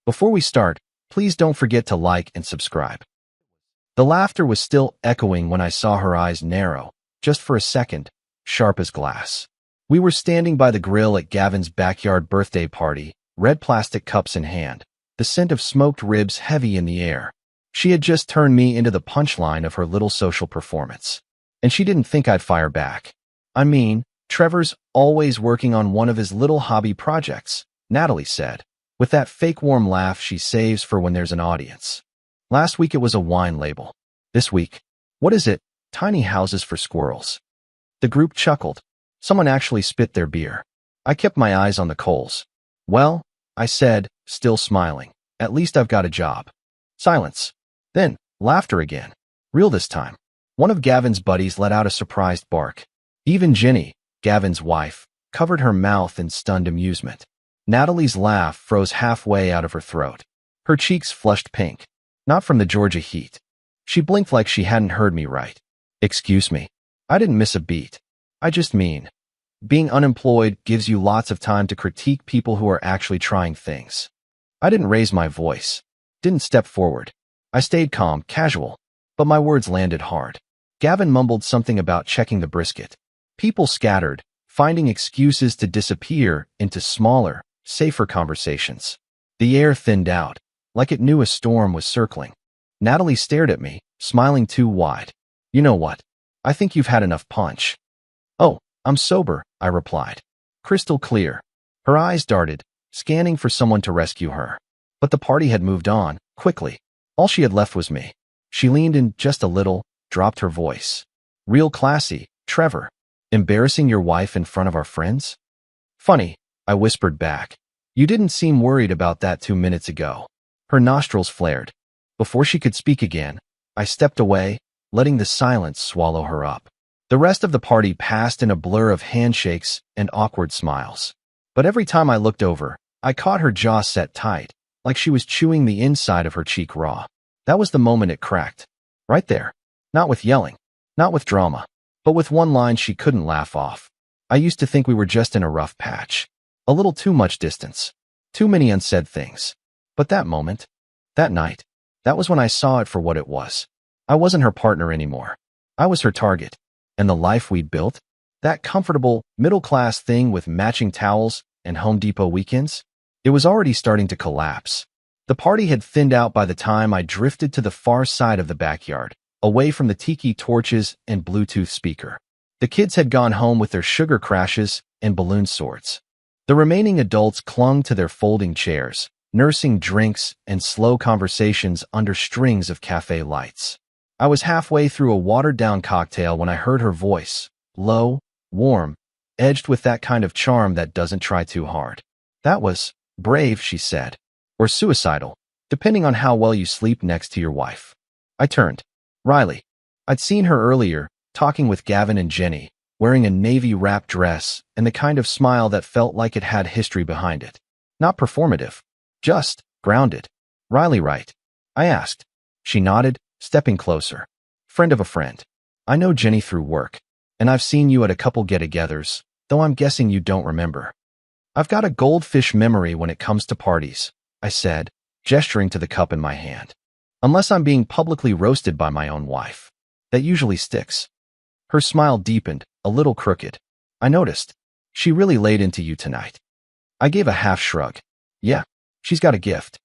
Before we start, please don't forget to like and subscribe. The laughter was still echoing when I saw her eyes narrow, just for a second, sharp as glass. We were standing by the grill at Gavin's backyard birthday party, red plastic cups in hand, the scent of smoked ribs heavy in the air. She had just turned me into the punchline of her little social performance. And she didn't think I'd fire back. I mean, Trevor's always working on one of his little hobby projects, Natalie said, with that fake warm laugh she saves for when there's an audience. Last week it was a wine label. This week, what is it? Tiny houses for squirrels. The group chuckled. Someone actually spit their beer. I kept my eyes on the coals. Well, I said, still smiling, at least I've got a job. Silence. Then, laughter again. Real this time. One of Gavin's buddies let out a surprised bark. Even Jenny, Gavin's wife, covered her mouth in stunned amusement. Natalie's laugh froze halfway out of her throat. Her cheeks flushed pink. Not from the Georgia heat. She blinked like she hadn't heard me right. Excuse me. I didn't miss a beat. I just mean, being unemployed gives you lots of time to critique people who are actually trying things. I didn't raise my voice. Didn't step forward. I stayed calm, casual. But my words landed hard. Gavin mumbled something about checking the brisket. People scattered, finding excuses to disappear into smaller, safer conversations. The air thinned out, like it knew a storm was circling. Natalie stared at me, smiling too wide. You know what? I think you've had enough punch. Oh, I'm sober, I replied. Crystal clear. Her eyes darted, scanning for someone to rescue her. But the party had moved on, quickly. All she had left was me. She leaned in just a little, dropped her voice. Real classy, Trevor. Embarrassing your wife in front of our friends? Funny, I whispered back. You didn't seem worried about that 2 minutes ago. Her nostrils flared. Before she could speak again, I stepped away, letting the silence swallow her up. The rest of the party passed in a blur of handshakes and awkward smiles. But every time I looked over, I caught her jaw set tight, like she was chewing the inside of her cheek raw. That was the moment it cracked. Right there. Not with yelling, not with drama, but with one line she couldn't laugh off. I used to think we were just in a rough patch. A little too much distance. Too many unsaid things. But that moment, that night, that was when I saw it for what it was. I wasn't her partner anymore. I was her target. And the life we'd built? That comfortable, middle-class thing with matching towels and Home Depot weekends? It was already starting to collapse. The party had thinned out by the time I drifted to the far side of the backyard, away from the tiki torches and Bluetooth speaker. The kids had gone home with their sugar crashes and balloon swords. The remaining adults clung to their folding chairs, nursing drinks and slow conversations under strings of cafe lights. I was halfway through a watered-down cocktail when I heard her voice, low, warm, edged with that kind of charm that doesn't try too hard. That was brave, she said, or suicidal, depending on how well you sleep next to your wife. I turned. Riley. I'd seen her earlier, talking with Gavin and Jenny, wearing a navy wrap dress and the kind of smile that felt like it had history behind it. Not performative. Just grounded. Riley, right? I asked. She nodded, stepping closer. Friend of a friend. I know Jenny through work, and I've seen you at a couple get-togethers, though I'm guessing you don't remember. I've got a goldfish memory when it comes to parties, I said, gesturing to the cup in my hand. Unless I'm being publicly roasted by my own wife. That usually sticks. Her smile deepened, a little crooked. I noticed. She really laid into you tonight. I gave a half shrug. Yeah. She's got a gift.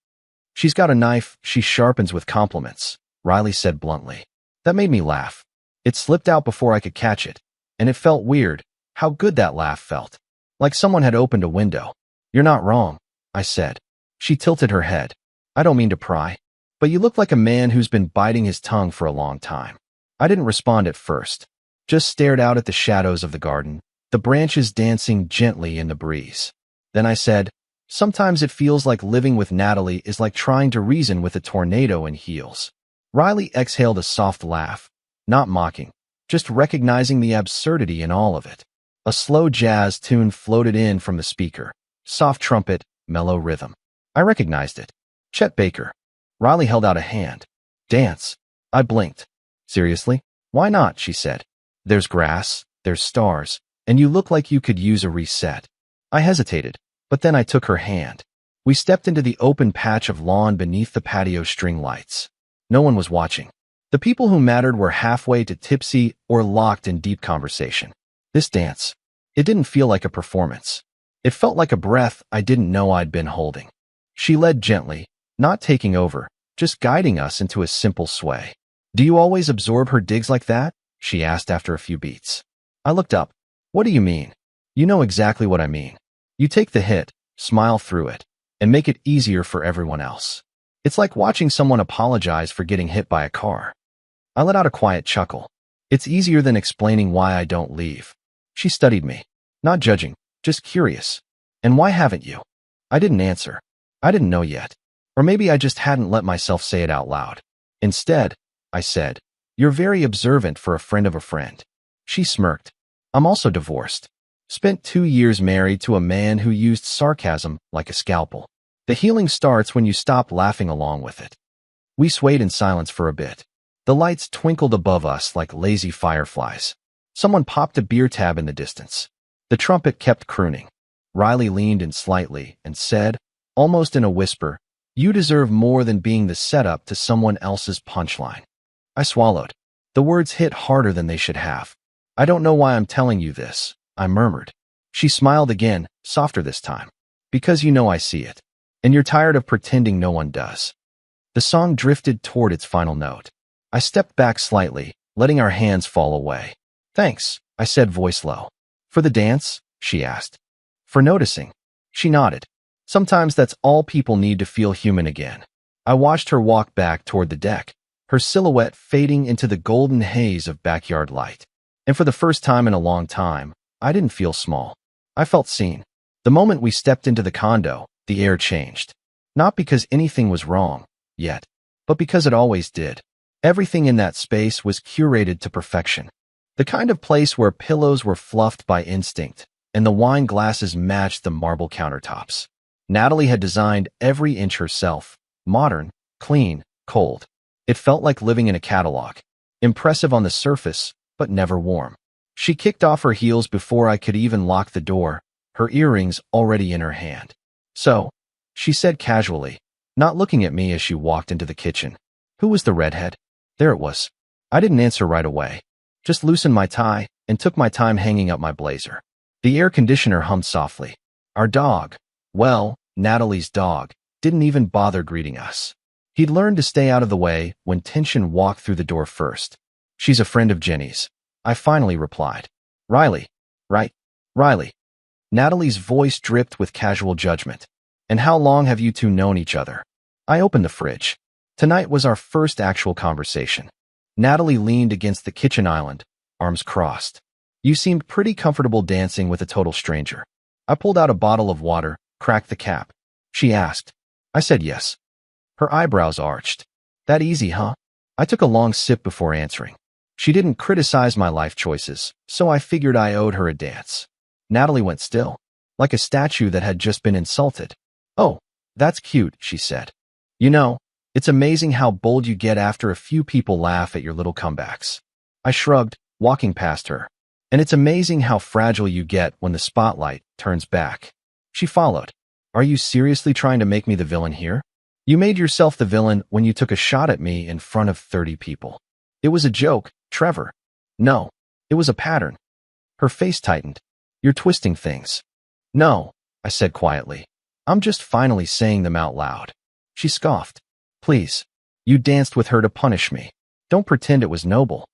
She's got a knife she sharpens with compliments, Riley said bluntly. That made me laugh. It slipped out before I could catch it, and it felt weird, how good that laugh felt. Like someone had opened a window. You're not wrong, I said. She tilted her head. I don't mean to pry, but you look like a man who's been biting his tongue for a long time. I didn't respond at first, just stared out at the shadows of the garden, the branches dancing gently in the breeze. Then I said, sometimes it feels like living with Natalie is like trying to reason with a tornado in heels. Riley exhaled a soft laugh, not mocking, just recognizing the absurdity in all of it. A slow jazz tune floated in from the speaker, soft trumpet, mellow rhythm. I recognized it. Chet Baker. Riley held out a hand. Dance. I blinked. Seriously? Why not, she said. There's grass, there's stars, and you look like you could use a reset. I hesitated, but then I took her hand. We stepped into the open patch of lawn beneath the patio string lights. No one was watching. The people who mattered were halfway to tipsy or locked in deep conversation. This dance, it didn't feel like a performance. It felt like a breath I didn't know I'd been holding. She led gently, not taking over, just guiding us into a simple sway. "Do you always absorb her digs like that?" she asked after a few beats. I looked up. "What do you mean?" "You know exactly what I mean. You take the hit, smile through it, and make it easier for everyone else. It's like watching someone apologize for getting hit by a car." I let out a quiet chuckle. "It's easier than explaining why I don't leave." She studied me, not judging, just curious. "And why haven't you?" I didn't answer. I didn't know yet. Or maybe I just hadn't let myself say it out loud. Instead, I said, "You're very observant for a friend of a friend." She smirked. "I'm also divorced. Spent 2 years married to a man who used sarcasm like a scalpel. The healing starts when you stop laughing along with it." We swayed in silence for a bit. The lights twinkled above us like lazy fireflies. Someone popped a beer tab in the distance. The trumpet kept crooning. Riley leaned in slightly and said, almost in a whisper, "You deserve more than being the setup to someone else's punchline." I swallowed. The words hit harder than they should have. "I don't know why I'm telling you this," I murmured. She smiled again, softer this time. "Because you know I see it. And you're tired of pretending no one does." The song drifted toward its final note. I stepped back slightly, letting our hands fall away. "Thanks," I said, voice low. "For the dance?" she asked. "For noticing." She nodded. Sometimes that's all people need to feel human again. I watched her walk back toward the deck, her silhouette fading into the golden haze of backyard light. And for the first time in a long time, I didn't feel small. I felt seen. The moment we stepped into the condo, the air changed. Not because anything was wrong, yet, but because it always did. Everything in that space was curated to perfection. The kind of place where pillows were fluffed by instinct, and the wine glasses matched the marble countertops. Natalie had designed every inch herself, modern, clean, cold. It felt like living in a catalog. Impressive on the surface, but never warm. She kicked off her heels before I could even lock the door, her earrings already in her hand. "So," she said casually, not looking at me as she walked into the kitchen. "Who was the redhead?" There it was. I didn't answer right away. Just loosened my tie and took my time hanging up my blazer. The air conditioner hummed softly. Our dog, well, Natalie's dog, didn't even bother greeting us. He'd learned to stay out of the way when tension walked through the door first. "She's a friend of Jenny's," I finally replied. "Riley, right? Riley." Natalie's voice dripped with casual judgment. "And how long have you two known each other?" I opened the fridge. Tonight was our first actual conversation. Natalie leaned against the kitchen island, arms crossed. "You seemed pretty comfortable dancing with a total stranger." I pulled out a bottle of water, cracked the cap. She asked. I said yes. Her eyebrows arched. "That easy, huh?" I took a long sip before answering. She didn't criticize my life choices, so I figured I owed her a dance. Natalie went still, like a statue that had just been insulted. "Oh, that's cute," she said. "You know, it's amazing how bold you get after a few people laugh at your little comebacks." I shrugged, walking past her. "And it's amazing how fragile you get when the spotlight turns back." She followed. "Are you seriously trying to make me the villain here? You made yourself the villain when you took a shot at me in front of 30 people. It was a joke, Trevor." "No, it was a pattern." Her face tightened. "You're twisting things." "No," I said quietly. "I'm just finally saying them out loud." She scoffed. "Please. You danced with her to punish me. Don't pretend it was noble."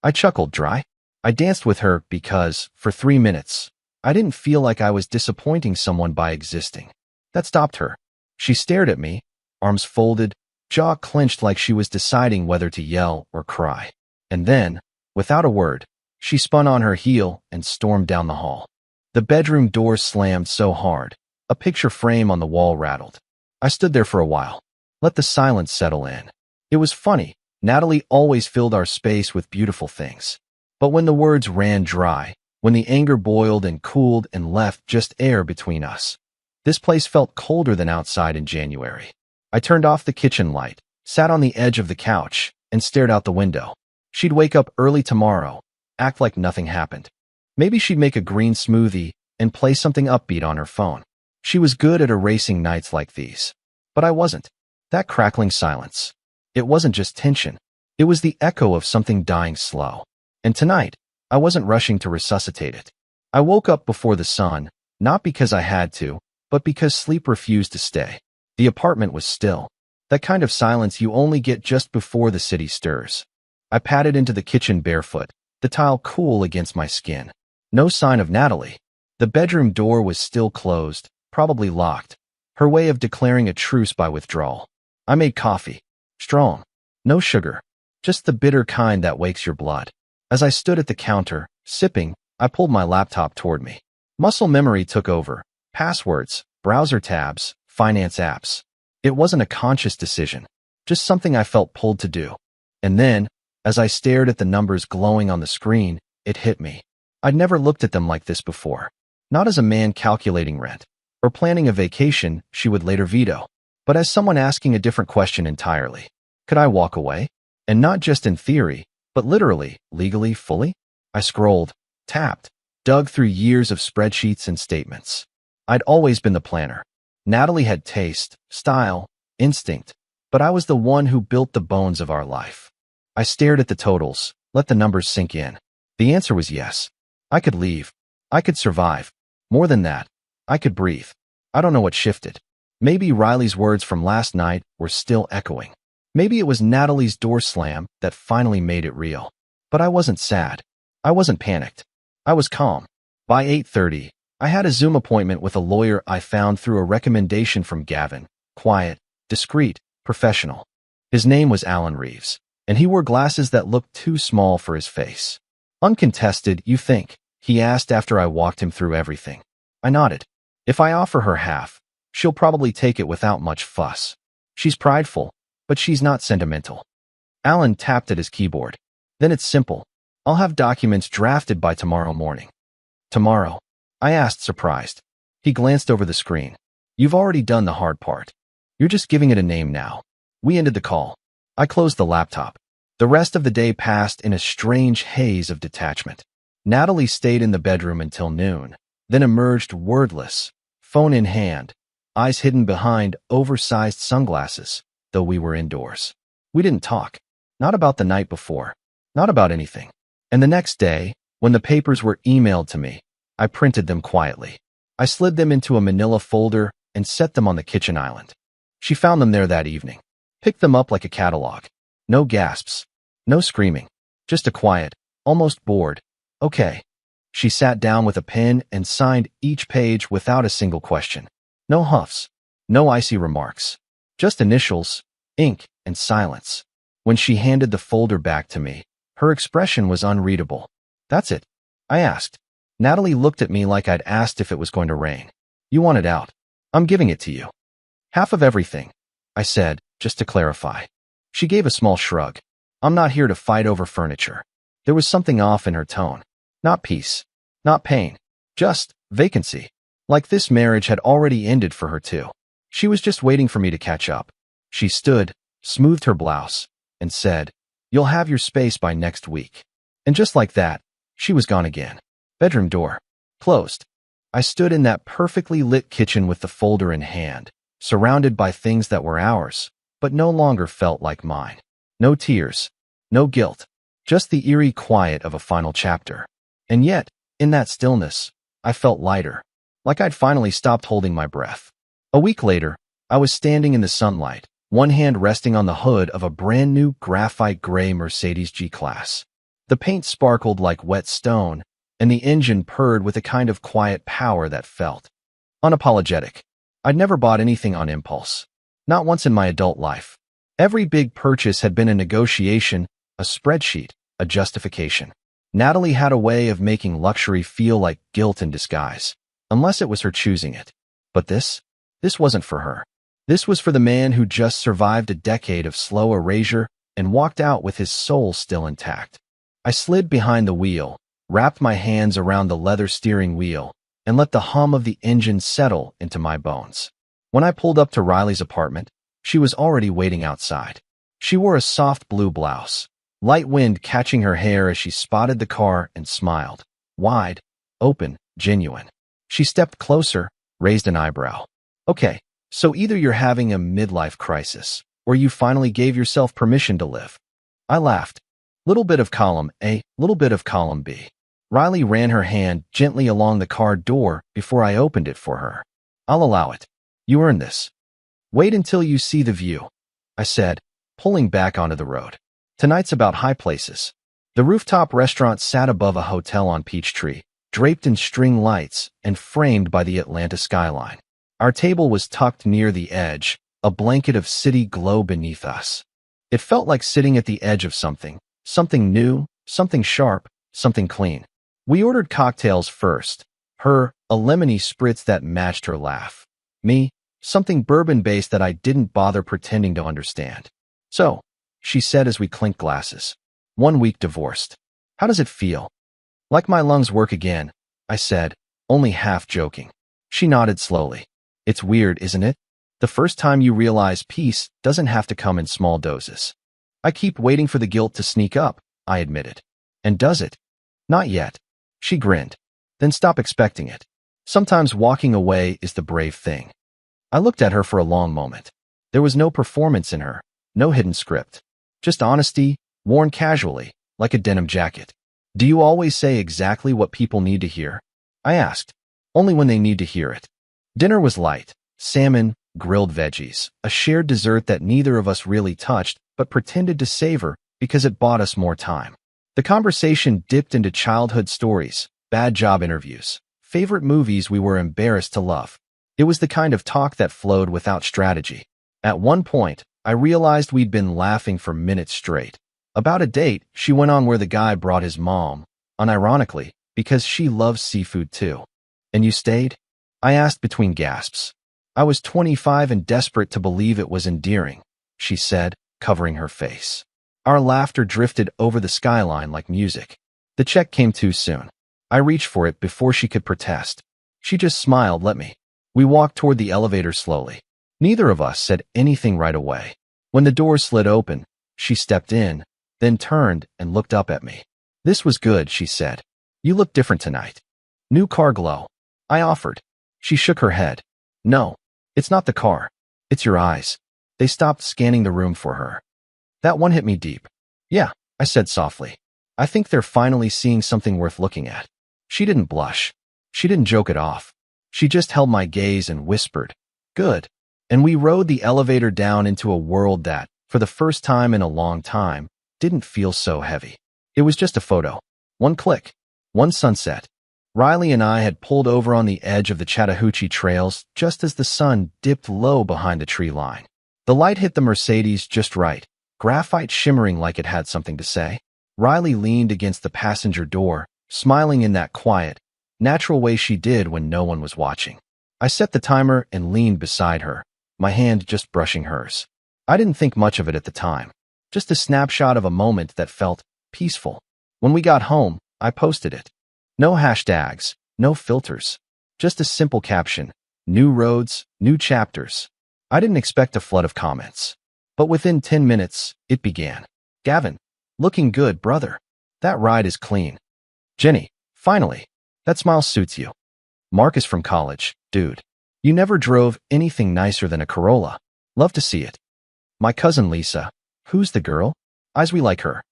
I chuckled dry. I danced with her because, for 3 minutes, I didn't feel like I was disappointing someone by existing. That stopped her. She stared at me, arms folded, jaw clenched like she was deciding whether to yell or cry. And then, without a word, she spun on her heel and stormed down the hall. The bedroom door slammed so hard, a picture frame on the wall rattled. I stood there for a while. Let the silence settle in. It was funny. Natalie always filled our space with beautiful things. But when the words ran dry, when the anger boiled and cooled and left just air between us, this place felt colder than outside in January. I turned off the kitchen light, sat on the edge of the couch, and stared out the window. She'd wake up early tomorrow, act like nothing happened. Maybe she'd make a green smoothie and play something upbeat on her phone. She was good at erasing nights like these. But I wasn't. That crackling silence. It wasn't just tension. It was the echo of something dying slow. And tonight, I wasn't rushing to resuscitate it. I woke up before the sun, not because I had to, but because sleep refused to stay. The apartment was still. That kind of silence you only get just before the city stirs. I padded into the kitchen barefoot, the tile cool against my skin. No sign of Natalie. The bedroom door was still closed, probably locked. Her way of declaring a truce by withdrawal. I made coffee. Strong. No sugar. Just the bitter kind that wakes your blood. As I stood at the counter, sipping, I pulled my laptop toward me. Muscle memory took over. Passwords, browser tabs, finance apps. It wasn't a conscious decision, just something I felt pulled to do. And then, as I stared at the numbers glowing on the screen, it hit me. I'd never looked at them like this before. Not as a man calculating rent, or planning a vacation she would later veto, but as someone asking a different question entirely. Could I walk away? And not just in theory, but literally, legally, fully? I scrolled, tapped, dug through years of spreadsheets and statements. I'd always been the planner. Natalie had taste, style, instinct, but I was the one who built the bones of our life. I stared at the totals, let the numbers sink in. The answer was yes. I could leave. I could survive. More than that, I could breathe. I don't know what shifted. Maybe Riley's words from last night were still echoing. Maybe it was Natalie's door slam that finally made it real. But I wasn't sad. I wasn't panicked. I was calm. By 8:30, I had a Zoom appointment with a lawyer I found through a recommendation from Gavin. Quiet, discreet, professional. His name was Alan Reeves, and he wore glasses that looked too small for his face. Uncontested, you think? He asked after I walked him through everything. I nodded. If I offer her half, she'll probably take it without much fuss. She's prideful, but she's not sentimental. Alan tapped at his keyboard. Then it's simple. I'll have documents drafted by tomorrow morning. Tomorrow? I asked, surprised. He glanced over the screen. You've already done the hard part. You're just giving it a name now. We ended the call. I closed the laptop. The rest of the day passed in a strange haze of detachment. Natalie stayed in the bedroom until noon, then emerged wordless, phone in hand, eyes hidden behind oversized sunglasses, though we were indoors. We didn't talk. Not about the night before. Not about anything. And the next day, when the papers were emailed to me, I printed them quietly. I slid them into a manila folder and set them on the kitchen island. She found them there that evening. Picked them up like a catalog. No gasps. No screaming. Just a quiet, almost bored, okay. She sat down with a pen and signed each page without a single question. No huffs. No icy remarks. Just initials, ink, and silence. When she handed the folder back to me, her expression was unreadable. That's it? I asked. Natalie looked at me like I'd asked if it was going to rain. You want it out. I'm giving it to you. Half of everything, I said, just to clarify. She gave a small shrug. I'm not here to fight over furniture. There was something off in her tone. Not peace. Not pain. Just vacancy. Like this marriage had already ended for her too. She was just waiting for me to catch up. She stood, smoothed her blouse, and said, You'll have your space by next week. And just like that, she was gone again. Bedroom door. Closed. I stood in that perfectly lit kitchen with the folder in hand, surrounded by things that were ours, but no longer felt like mine. No tears. No guilt. Just the eerie quiet of a final chapter. And yet, in that stillness, I felt lighter. Like I'd finally stopped holding my breath. A week later, I was standing in the sunlight, one hand resting on the hood of a brand new graphite gray Mercedes G-Class. The paint sparkled like wet stone, and the engine purred with a kind of quiet power that felt unapologetic. I'd never bought anything on impulse. Not once in my adult life. Every big purchase had been a negotiation, a spreadsheet, a justification. Natalie had a way of making luxury feel like guilt in disguise, unless it was her choosing it. But this wasn't for her. This was for the man who just survived a decade of slow erasure and walked out with his soul still intact. I slid behind the wheel, wrapped my hands around the leather steering wheel, and let the hum of the engine settle into my bones. When I pulled up to Riley's apartment, she was already waiting outside. She wore a soft blue blouse, light wind catching her hair as she spotted the car and smiled. Wide, open, genuine. She stepped closer, raised an eyebrow. Okay, so either you're having a midlife crisis, or you finally gave yourself permission to live. I laughed. Little bit of column A, little bit of column B. Riley ran her hand gently along the car door before I opened it for her. I'll allow it. You earned this. Wait until you see the view, I said, pulling back onto the road. Tonight's about high places. The rooftop restaurant sat above a hotel on Peachtree, draped in string lights and framed by the Atlanta skyline. Our table was tucked near the edge, a blanket of city glow beneath us. It felt like sitting at the edge of something new, something sharp, something clean. We ordered cocktails first. Her, a lemony spritz that matched her laugh. Me, something bourbon-based that I didn't bother pretending to understand. So, she said as we clinked glasses. 1 week divorced. How does it feel? Like my lungs work again, I said, only half joking. She nodded slowly. It's weird, isn't it? The first time you realize peace doesn't have to come in small doses. I keep waiting for the guilt to sneak up, I admitted. And does it? Not yet. She grinned. Then stop expecting it. Sometimes walking away is the brave thing. I looked at her for a long moment. There was no performance in her, no hidden script. Just honesty, worn casually, like a denim jacket. Do you always say exactly what people need to hear? I asked. Only when they need to hear it. Dinner was light. Salmon, grilled veggies, a shared dessert that neither of us really touched, but pretended to savor because it bought us more time. The conversation dipped into childhood stories, bad job interviews, favorite movies we were embarrassed to love. It was the kind of talk that flowed without strategy. At one point, I realized we'd been laughing for minutes straight. About a date, she went on where the guy brought his mom, unironically, because she loves seafood too. And you stayed? I asked between gasps. I was 25 and desperate to believe it was endearing, she said, covering her face. Our laughter drifted over the skyline like music. The check came too soon. I reached for it before she could protest. She just smiled, let me. We walked toward the elevator slowly. Neither of us said anything right away. When the door slid open, she stepped in, then turned and looked up at me. This was good, she said. You look different tonight. New car glow. I offered. She shook her head. No, it's not the car. It's your eyes. They stopped scanning the room for her. That one hit me deep. Yeah, I said softly. I think they're finally seeing something worth looking at. She didn't blush. She didn't joke it off. She just held my gaze and whispered, good. And we rode the elevator down into a world that, for the first time in a long time, didn't feel so heavy. It was just a photo. One click. One sunset. Riley and I had pulled over on the edge of the Chattahoochee trails just as the sun dipped low behind the tree line. The light hit the Mercedes just right, graphite shimmering like it had something to say. Riley leaned against the passenger door, smiling in that quiet, natural way she did when no one was watching. I set the timer and leaned beside her, my hand just brushing hers. I didn't think much of it at the time. Just a snapshot of a moment that felt peaceful. When we got home, I posted it. No hashtags, no filters. Just a simple caption. New roads, new chapters. I didn't expect a flood of comments. But within 10 minutes, it began. Gavin, looking good, brother. That ride is clean. Jenny, finally. That smile suits you. Marcus from college, dude. You never drove anything nicer than a Corolla. Love to see it. My cousin Lisa. Who's the girl? Eyes we like her.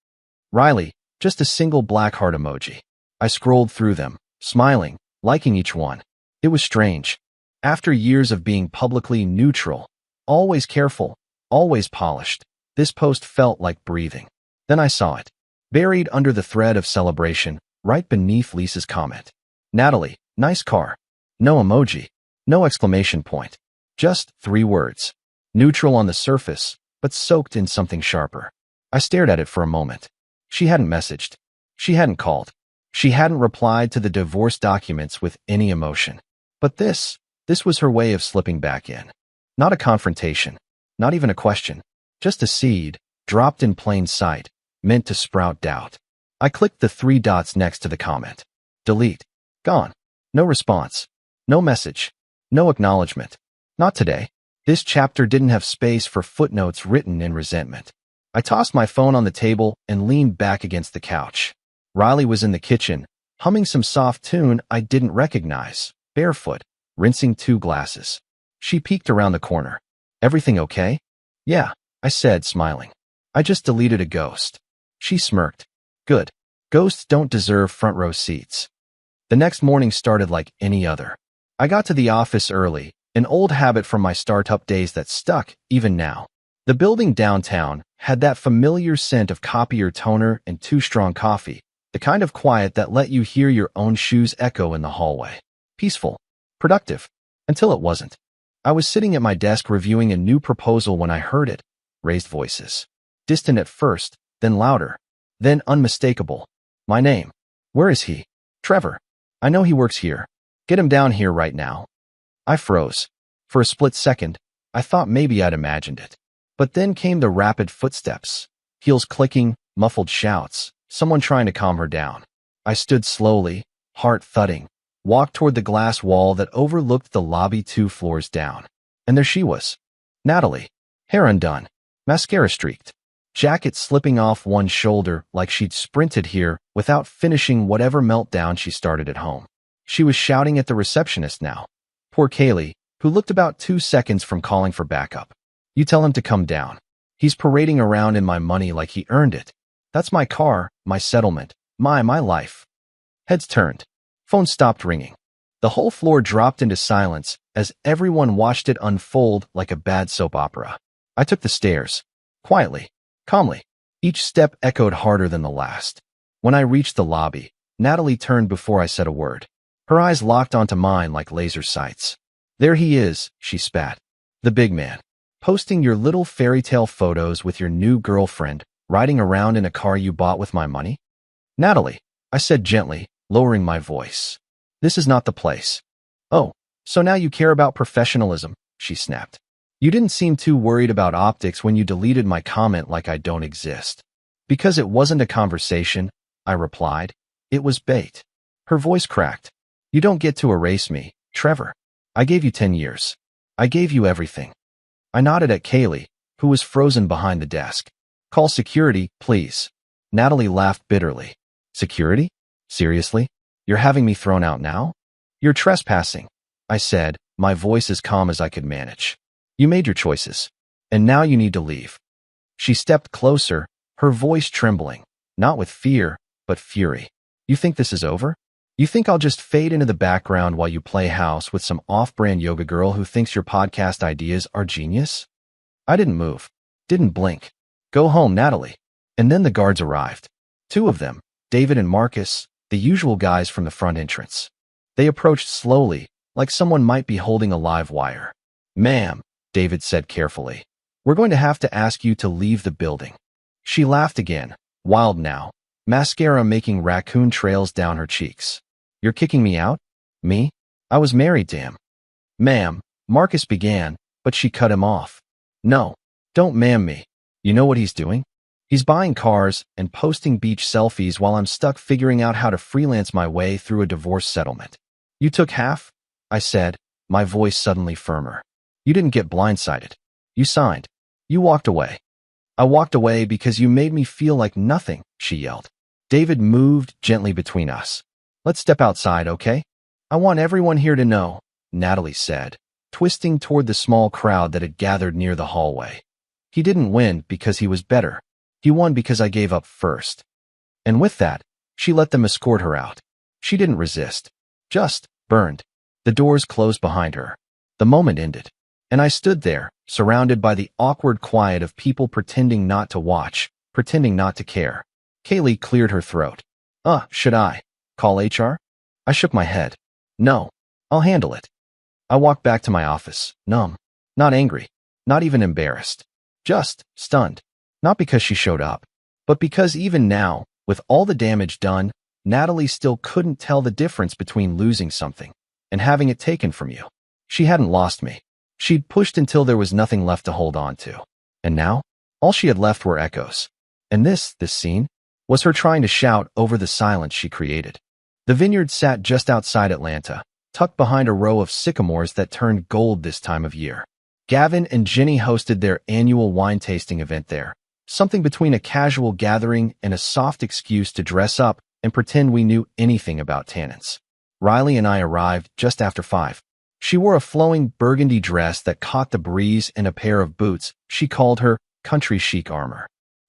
Riley, just a single black heart emoji. I scrolled through them, smiling, liking each one. It was strange. After years of being publicly neutral, always careful, always polished, this post felt like breathing. Then I saw it. Buried under the thread of celebration, right beneath Lisa's comment. Natalie, nice car. No emoji. No exclamation point. Just 3 words. Neutral on the surface, but soaked in something sharper. I stared at it for a moment. She hadn't messaged. She hadn't called. She hadn't replied to the divorce documents with any emotion. But this was her way of slipping back in. Not a confrontation. Not even a question. Just a seed, dropped in plain sight, meant to sprout doubt. I clicked the 3 dots next to the comment. Delete. Gone. No response. No message. No acknowledgement. Not today. This chapter didn't have space for footnotes written in resentment. I tossed my phone on the table and leaned back against the couch. Riley was in the kitchen, humming some soft tune I didn't recognize, barefoot, rinsing 2 glasses. She peeked around the corner. Everything okay? Yeah, I said, smiling. I just deleted a ghost. She smirked. Good. Ghosts don't deserve front row seats. The next morning started like any other. I got to the office early, an old habit from my startup days that stuck, even now. The building downtown had that familiar scent of copier toner and too strong coffee, the kind of quiet that let you hear your own shoes echo in the hallway. Peaceful. Productive. Until it wasn't. I was sitting at my desk reviewing a new proposal when I heard it. Raised voices. Distant at first, then louder, then unmistakable. My name. Where is he? Trevor. I know he works here. Get him down here right now. I froze. For a split second, I thought maybe I'd imagined it. But then came the rapid footsteps. Heels clicking, muffled shouts, someone trying to calm her down. I stood slowly, heart thudding, walked toward the glass wall that overlooked the lobby 2 floors down. And there she was. Natalie. Hair undone. Mascara streaked. Jacket slipping off one shoulder like she'd sprinted here without finishing whatever meltdown she started at home. She was shouting at the receptionist now. Poor Kaylee, who looked about 2 seconds from calling for backup. You tell him to come down. He's parading around in my money like he earned it. That's my car, my settlement, my life. Heads turned. Phone stopped ringing. The whole floor dropped into silence as everyone watched it unfold like a bad soap opera. I took the stairs. Quietly. Calmly. Each step echoed harder than the last. When I reached the lobby, Natalie turned before I said a word. Her eyes locked onto mine like laser sights. There he is, she spat. The big man. Posting your little fairy tale photos with your new girlfriend, riding around in a car you bought with my money? Natalie, I said gently, lowering my voice. This is not the place. Oh, so now you care about professionalism, she snapped. You didn't seem too worried about optics when you deleted my comment like I don't exist. Because it wasn't a conversation, I replied. It was bait. Her voice cracked. You don't get to erase me, Trevor. I gave you 10 years. I gave you everything. I nodded at Kaylee, who was frozen behind the desk. Call security, please. Natalie laughed bitterly. Security? Seriously? You're having me thrown out now? You're trespassing, I said, my voice as calm as I could manage. You made your choices, and now you need to leave. She stepped closer, her voice trembling, not with fear, but fury. You think this is over? You think I'll just fade into the background while you play house with some off-brand yoga girl who thinks your podcast ideas are genius? I didn't move, didn't blink. Go home, Natalie. And then the guards arrived. 2 of them, David and Marcus, the usual guys from the front entrance. They approached slowly, like someone might be holding a live wire. Ma'am, David said carefully, we're going to have to ask you to leave the building. She laughed again, wild now, mascara making raccoon trails down her cheeks. You're kicking me out? Me? I was married to him. Ma'am, Marcus began, but she cut him off. No, don't ma'am me. You know what he's doing? He's buying cars and posting beach selfies while I'm stuck figuring out how to freelance my way through a divorce settlement. You took half? I said, my voice suddenly firmer. You didn't get blindsided. You signed. You walked away. I walked away because you made me feel like nothing, she yelled. David moved gently between us. Let's step outside, okay? I want everyone here to know, Natalie said, twisting toward the small crowd that had gathered near the hallway. He didn't win because he was better. He won because I gave up first. And with that, she let them escort her out. She didn't resist. Just burned. The doors closed behind her. The moment ended. And I stood there, surrounded by the awkward quiet of people pretending not to watch, pretending not to care. Kaylee cleared her throat. Should I call HR? I shook my head. No, I'll handle it. I walked back to my office, numb, not angry, not even embarrassed, just stunned. Not because she showed up, but because even now, with all the damage done, Natalie still couldn't tell the difference between losing something and having it taken from you. She hadn't lost me. She'd pushed until there was nothing left to hold on to. And now, all she had left were echoes. And this scene, was her trying to shout over the silence she created. The vineyard sat just outside Atlanta, tucked behind a row of sycamores that turned gold this time of year. Gavin and Jenny hosted their annual wine tasting event there, something between a casual gathering and a soft excuse to dress up and pretend we knew anything about tannins. Riley and I arrived just after 5. She wore a flowing burgundy dress that caught the breeze and a pair of boots she called her country chic armor.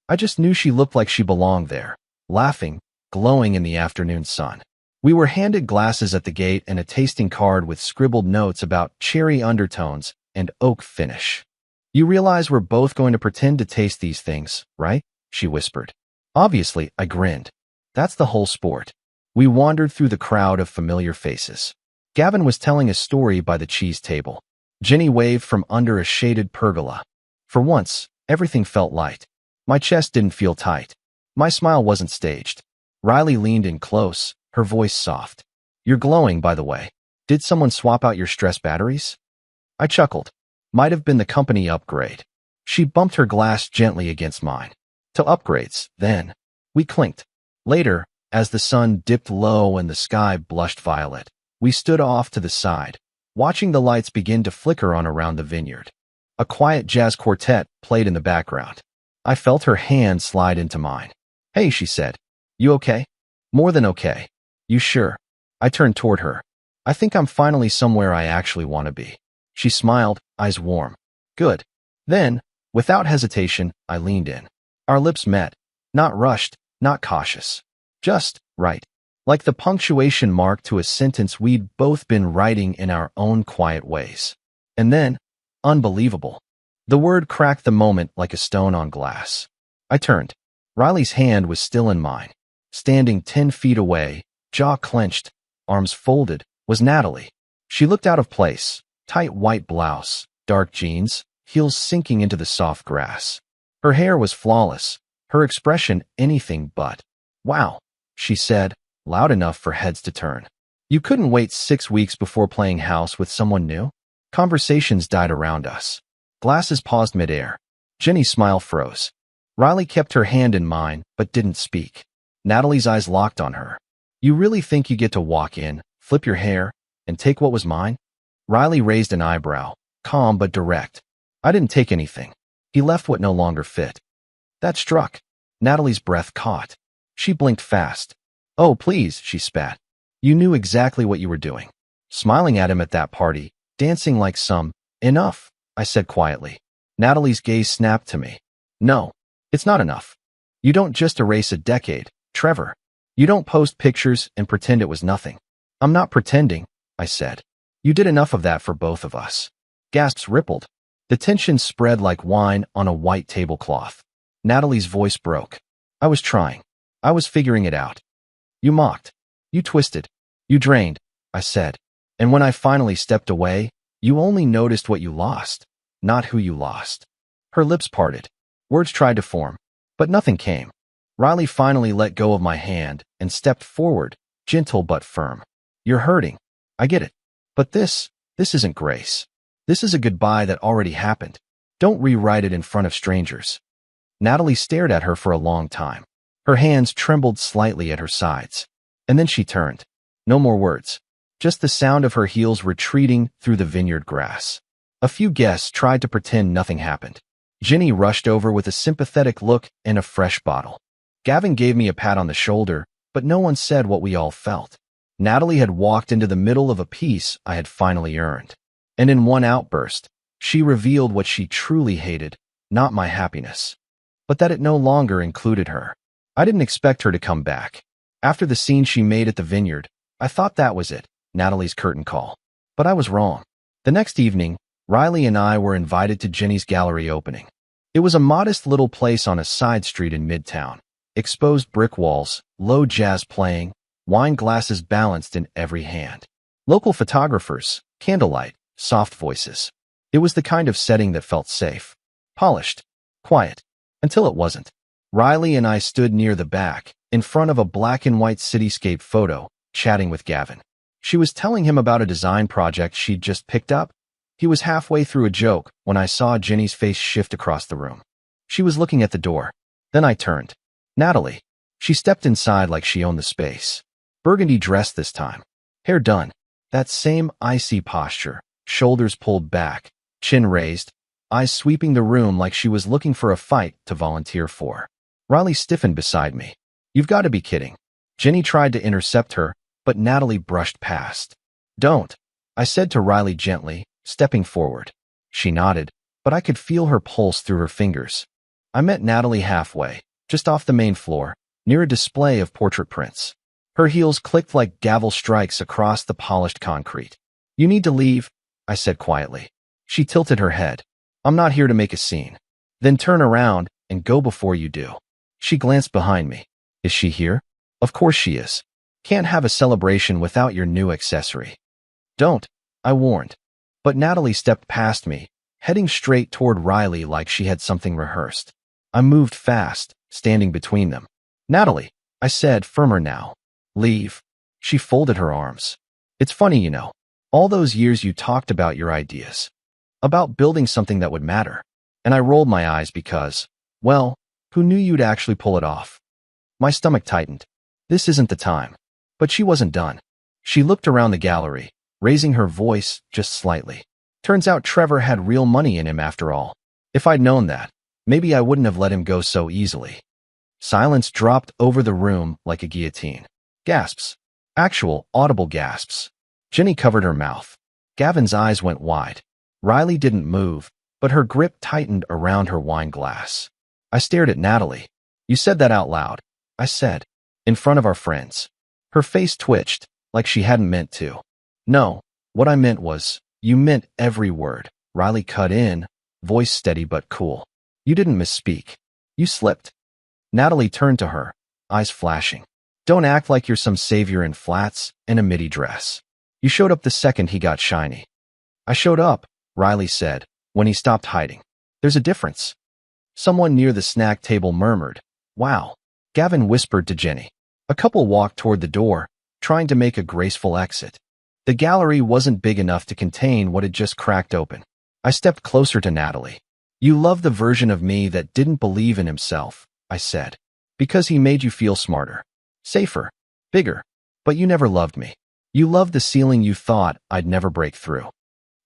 I just knew she looked like she belonged there, laughing, glowing in the afternoon sun. We were handed glasses at the gate and a tasting card with scribbled notes about cherry undertones and oak finish. "You realize we're both going to pretend to taste these things, right?" she whispered. Obviously, I grinned. That's the whole sport. We wandered through the crowd of familiar faces. Gavin was telling a story by the cheese table. Jenny waved from under a shaded pergola. For once, everything felt light. My chest didn't feel tight. My smile wasn't staged. Riley leaned in close, her voice soft. "You're glowing, by the way. Did someone swap out your stress batteries?" I chuckled. Might have been the company upgrade. She bumped her glass gently against mine. "To upgrades, then." We clinked. Later, as the sun dipped low and the sky blushed violet, we stood off to the side, watching the lights begin to flicker on around the vineyard. A quiet jazz quartet played in the background. I felt her hand slide into mine. "Hey," she said. "You okay?" "More than okay." "You sure?" I turned toward her. "I think I'm finally somewhere I actually want to be." She smiled, eyes warm. "Good." Then, without hesitation, I leaned in. Our lips met. Not rushed, not cautious. Just right. Like the punctuation mark to a sentence we'd both been writing in our own quiet ways. And then, unbelievable. The word cracked the moment like a stone on glass. I turned. Riley's hand was still in mine. Standing 10 feet away, jaw clenched, arms folded, was Natalie. She looked out of place. Tight white blouse, dark jeans, heels sinking into the soft grass. Her hair was flawless, her expression anything but. "Wow," she said, loud enough for heads to turn. "You couldn't wait 6 weeks before playing house with someone new?" Conversations died around us. Glasses paused midair. Jenny's smile froze. Riley kept her hand in mine, but didn't speak. Natalie's eyes locked on her. "You really think you get to walk in, flip your hair, and take what was mine?" Riley raised an eyebrow, calm but direct. "I didn't take anything. He left what no longer fit." That struck. Natalie's breath caught. She blinked fast. "Oh, please," she spat. "You knew exactly what you were doing. Smiling at him at that party, dancing like some—" "Enough," I said quietly. Natalie's gaze snapped to me. "No, it's not enough. You don't just erase a decade, Trevor. You don't post pictures and pretend it was nothing." "I'm not pretending," I said. "You did enough of that for both of us." Gasps rippled. The tension spread like wine on a white tablecloth. Natalie's voice broke. "I was trying. I was figuring it out. You mocked. You twisted. You drained," I said. "And when I finally stepped away, you only noticed what you lost, not who you lost." Her lips parted. Words tried to form, but nothing came. Riley finally let go of my hand and stepped forward, gentle but firm. "You're hurting. I get it. But this isn't grace. This is a goodbye that already happened. Don't rewrite it in front of strangers." Natalie stared at her for a long time. Her hands trembled slightly at her sides. And then she turned. No more words. Just the sound of her heels retreating through the vineyard grass. A few guests tried to pretend nothing happened. Jenny rushed over with a sympathetic look and a fresh bottle. Gavin gave me a pat on the shoulder, but no one said what we all felt. Natalie had walked into the middle of a piece I had finally earned. And in one outburst, she revealed what she truly hated, not my happiness, but that it no longer included her. I didn't expect her to come back. After the scene she made at the vineyard, I thought that was it, Natalie's curtain call. But I was wrong. The next evening, Riley and I were invited to Jenny's gallery opening. It was a modest little place on a side street in Midtown. Exposed brick walls, low jazz playing, wine glasses balanced in every hand. Local photographers, candlelight, soft voices. It was the kind of setting that felt safe, polished, quiet, until it wasn't. Riley and I stood near the back, in front of a black and white cityscape photo, chatting with Gavin. She was telling him about a design project she'd just picked up. He was halfway through a joke when I saw Jenny's face shift across the room. She was looking at the door. Then I turned. Natalie. She stepped inside like she owned the space. Burgundy dress this time. Hair done. That same icy posture. Shoulders pulled back. Chin raised. Eyes sweeping the room like she was looking for a fight to volunteer for. Riley stiffened beside me. "You've got to be kidding." Jenny tried to intercept her, but Natalie brushed past. "Don't." I said to Riley gently, stepping forward. She nodded, but I could feel her pulse through her fingers. I met Natalie halfway, just off the main floor, near a display of portrait prints. Her heels clicked like gavel strikes across the polished concrete. You need to leave, I said quietly. She tilted her head. I'm not here to make a scene. Then turn around and go before you do. She glanced behind me. Is she here? Of course she is. Can't have a celebration without your new accessory. Don't, I warned. But Natalie stepped past me, heading straight toward Riley like she had something rehearsed. I moved fast, standing between them. Natalie, I said, firmer now. Leave. She folded her arms. It's funny, you know. All those years you talked about your ideas. About building something that would matter. And I rolled my eyes because, well, who knew you'd actually pull it off? My stomach tightened. This isn't the time. But she wasn't done. She looked around the gallery, raising her voice just slightly. Turns out Trevor had real money in him after all. If I'd known that, maybe I wouldn't have let him go so easily. Silence dropped over the room like a guillotine. Gasps. Actual, audible gasps. Jenny covered her mouth. Gavin's eyes went wide. Riley didn't move, but her grip tightened around her wine glass. I stared at Natalie. You said that out loud, I said, in front of our friends. Her face twitched, like she hadn't meant to. No, what I meant was, you meant every word. Riley cut in, voice steady but cool. You didn't misspeak. You slipped. Natalie turned to her, eyes flashing. Don't act like you're some savior in flats and a midi dress. You showed up the second he got shiny. I showed up, Riley said, when he stopped hiding. There's a difference. Someone near the snack table murmured, wow. Gavin whispered to Jenny. A couple walked toward the door, trying to make a graceful exit. The gallery wasn't big enough to contain what had just cracked open. I stepped closer to Natalie. You love the version of me that didn't believe in himself, I said, because he made you feel smarter, safer, bigger, but you never loved me. You loved the ceiling you thought I'd never break through.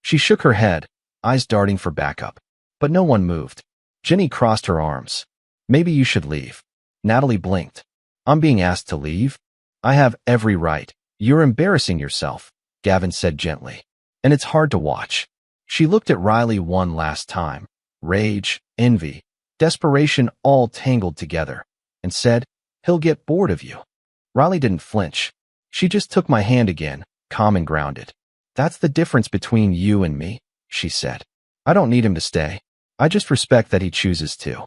She shook her head, eyes darting for backup, but no one moved. Jenny crossed her arms. Maybe you should leave. Natalie blinked. I'm being asked to leave? I have every right. You're embarrassing yourself, Gavin said gently. And it's hard to watch. She looked at Riley one last time. Rage, envy, desperation all tangled together, and said, he'll get bored of you. Riley didn't flinch. She just took my hand again, calm and grounded. That's the difference between you and me, she said. I don't need him to stay. I just respect that he chooses to.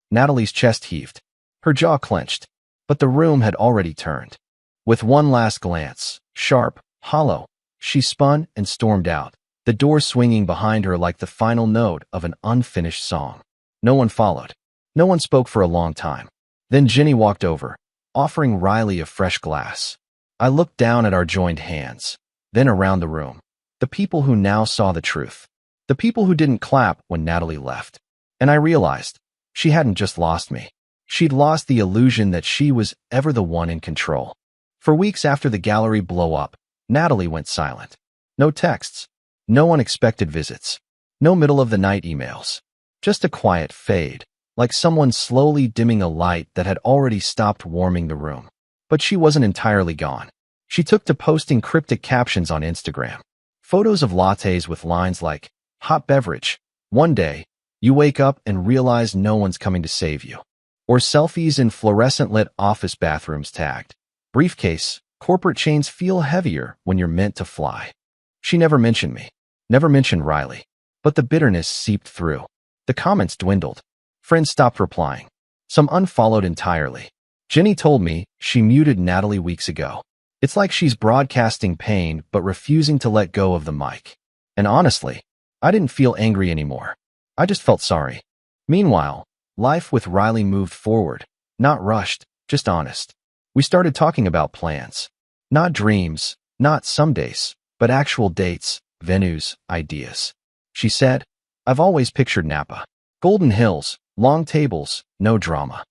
Natalie's chest heaved. Her jaw clenched, but the room had already turned. With one last glance, sharp, hollow, she spun and stormed out, the door swinging behind her like the final note of an unfinished song. No one followed. No one spoke for a long time. Then Jenny walked over, offering Riley a fresh glass. I looked down at our joined hands, then around the room. The people who now saw the truth. The people who didn't clap when Natalie left. And I realized, she hadn't just lost me. She'd lost the illusion that she was ever the one in control. For weeks after the gallery blow up, Natalie went silent. No texts. No unexpected visits. No middle-of-the-night emails. Just a quiet fade, like someone slowly dimming a light that had already stopped warming the room. But she wasn't entirely gone. She took to posting cryptic captions on Instagram. Photos of lattes with lines like, hot beverage. One day, you wake up and realize no one's coming to save you. Or selfies in fluorescent-lit office bathrooms tagged. Briefcase, corporate chains feel heavier when you're meant to fly. She never mentioned me. Never mentioned Riley. But the bitterness seeped through. The comments dwindled. Friends stopped replying. Some unfollowed entirely. Jenny told me she muted Natalie weeks ago. It's like she's broadcasting pain but refusing to let go of the mic. And honestly, I didn't feel angry anymore. I just felt sorry. Meanwhile, life with Riley moved forward, not rushed, just honest. We started talking about plans. Not dreams, not some days, but actual dates, venues, ideas. She said, I've always pictured Napa. Golden Hills, long tables, no drama.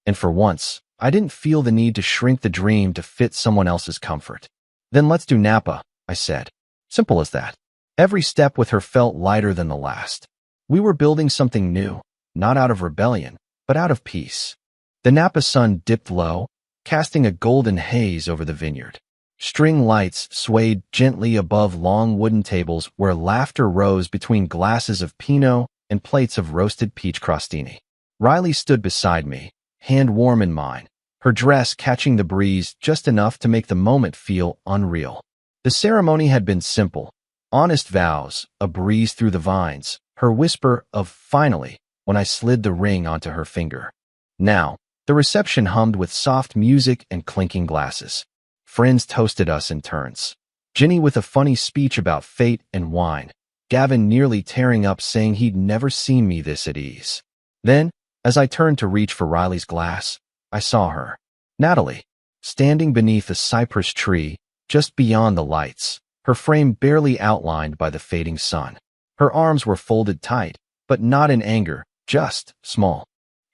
And for once, I didn't feel the need to shrink the dream to fit someone else's comfort. Then let's do Napa, I said. Simple as that. Every step with her felt lighter than the last. We were building something new, not out of rebellion, but out of peace. The Napa sun dipped low, casting a golden haze over the vineyard. String lights swayed gently above long wooden tables where laughter rose between glasses of Pinot and plates of roasted peach crostini. Riley stood beside me, hand warm in mine, her dress catching the breeze just enough to make the moment feel unreal. The ceremony had been simple. Honest vows, a breeze through the vines, her whisper of finally when I slid the ring onto her finger. Now, the reception hummed with soft music and clinking glasses. Friends toasted us in turns. Ginny with a funny speech about fate and wine. Gavin nearly tearing up saying he'd never seen me this at ease. Then, as I turned to reach for Riley's glass, I saw her. Natalie, standing beneath a cypress tree, just beyond the lights, her frame barely outlined by the fading sun. Her arms were folded tight, but not in anger, just small.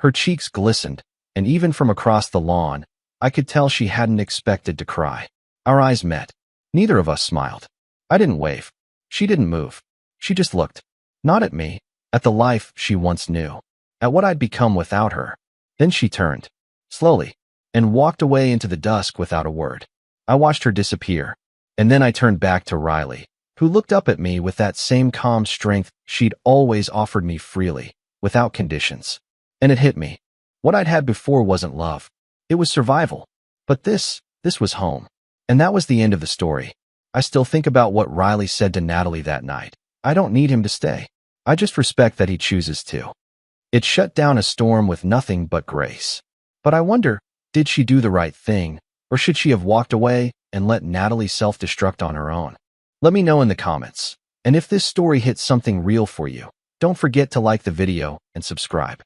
Her cheeks glistened, and even from across the lawn, I could tell she hadn't expected to cry. Our eyes met. Neither of us smiled. I didn't wave. She didn't move. She just looked. Not at me, at the life she once knew, at what I'd become without her. Then she turned, slowly, and walked away into the dusk without a word. I watched her disappear, and then I turned back to Riley, who looked up at me with that same calm strength she'd always offered me freely, without conditions. And it hit me. What I'd had before wasn't love. It was survival. But this was home. And that was the end of the story. I still think about what Riley said to Natalie that night. I don't need him to stay. I just respect that he chooses to. It shut down a storm with nothing but grace. But I wonder, did she do the right thing, or should she have walked away and let Natalie self-destruct on her own? Let me know in the comments. And if this story hit something real for you, don't forget to like the video and subscribe.